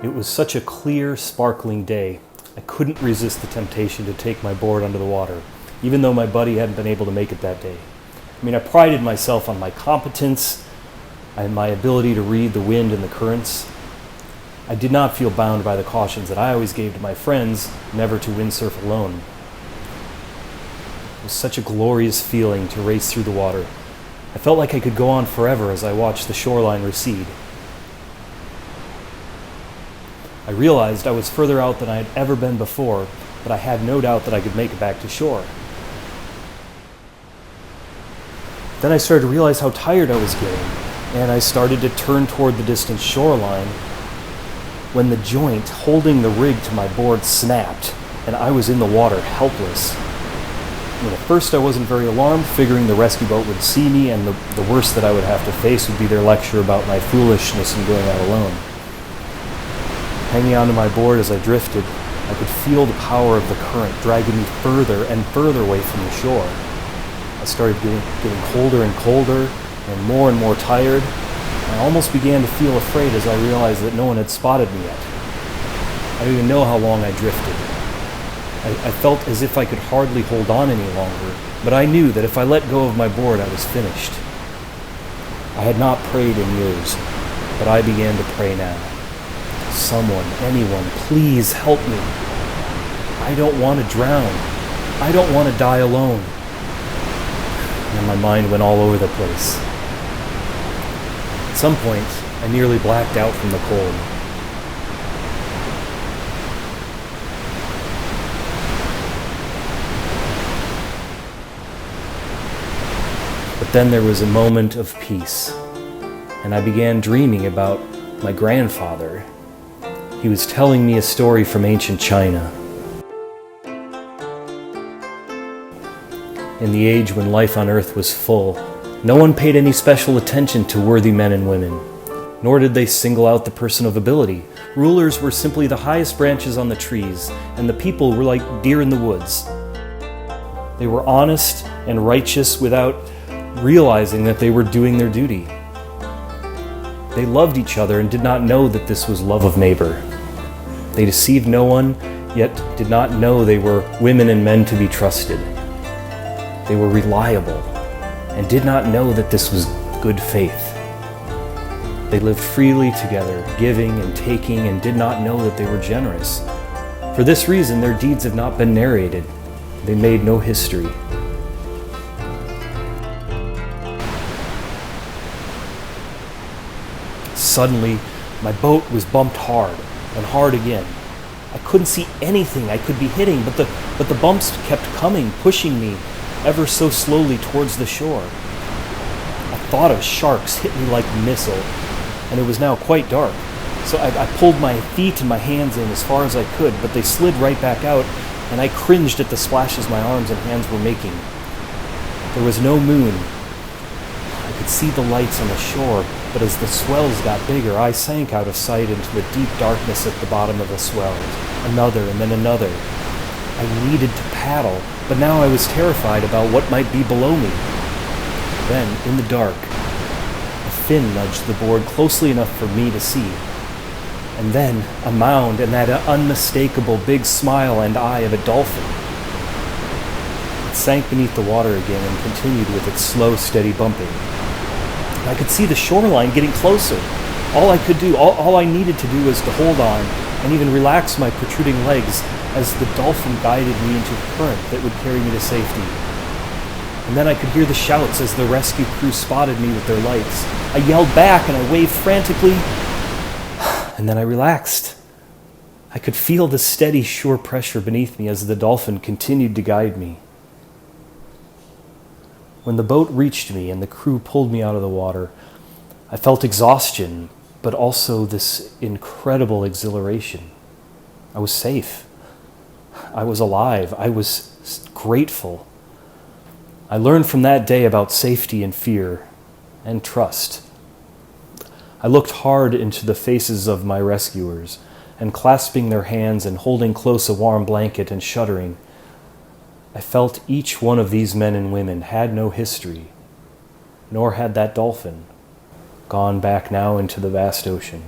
It was such a clear, sparkling day. I couldn't resist the temptation to take my board under the water, even though my buddy hadn't been able to make it that day. I prided myself on my competence and my ability to read the wind and the currents. I did not feel bound by the cautions that I always gave to my friends, never to windsurf alone. It was such a glorious feeling to race through the water. I felt like I could go on forever as I watched the shoreline recede. I realized I was further out than I had ever been before, but I had no doubt that I could make it back to shore. Then I started to realize how tired I was getting, and I started to turn toward the distant shoreline when the joint holding the rig to my board snapped, and I was in the water, helpless. At first I wasn't very alarmed, figuring the rescue boat would see me, and the worst that I would have to face would be their lecture about my foolishness in going out alone. Hanging onto my board as I drifted, I could feel the power of the current dragging me further and further away from the shore. I started getting colder and colder and more tired. I almost began to feel afraid as I realized that no one had spotted me yet. I didn't even know how long I drifted. I felt as if I could hardly hold on any longer, but I knew that if I let go of my board, I was finished. I had not prayed in years, but I began to pray now. Someone, anyone, please help me. I don't want to drown. I don't want to die alone. And my mind went all over the place. At some point, I nearly blacked out from the cold. But then there was a moment of peace, and I began dreaming about my grandfather. He was telling me a story from ancient China. In the age when life on earth was full, no one paid any special attention to worthy men and women, nor did they single out the person of ability. Rulers were simply the highest branches on the trees, and the people were like deer in the woods. They were honest and righteous without realizing that they were doing their duty. They loved each other and did not know that this was love of neighbor. They deceived no one, yet did not know they were women and men to be trusted. They were reliable and did not know that this was good faith. They lived freely together, giving and taking, and did not know that they were generous. For this reason, their deeds have not been narrated. They made no history. Suddenly, my boat was bumped hard, and hard again. I couldn't see anything I could be hitting, but the bumps kept coming, pushing me ever so slowly towards the shore. A thought of sharks hit me like a missile, and it was now quite dark. So I pulled my feet and my hands in as far as I could, but they slid right back out, and I cringed at the splashes my arms and hands were making. There was no moon. I could see the lights on the shore, but as the swells got bigger, I sank out of sight into the deep darkness at the bottom of the swells. Another and then another. I needed to paddle, but now I was terrified about what might be below me. Then, in the dark, a fin nudged the board closely enough for me to see. And then a mound and that unmistakable big smile and eye of a dolphin. It sank beneath the water again and continued with its slow, steady bumping. I could see the shoreline getting closer. All I needed to do was to hold on and even relax my protruding legs as the dolphin guided me into the current that would carry me to safety. And then I could hear the shouts as the rescue crew spotted me with their lights. I yelled back and I waved frantically, and then I relaxed. I could feel the steady, sure pressure beneath me as the dolphin continued to guide me. When the boat reached me and the crew pulled me out of the water, I felt exhaustion, but also this incredible exhilaration. I was safe. I was alive. I was grateful. I learned from that day about safety and fear and trust. I looked hard into the faces of my rescuers, and clasping their hands and holding close a warm blanket and shuddering, I felt each one of these men and women had no history, nor had that dolphin, gone back now into the vast ocean.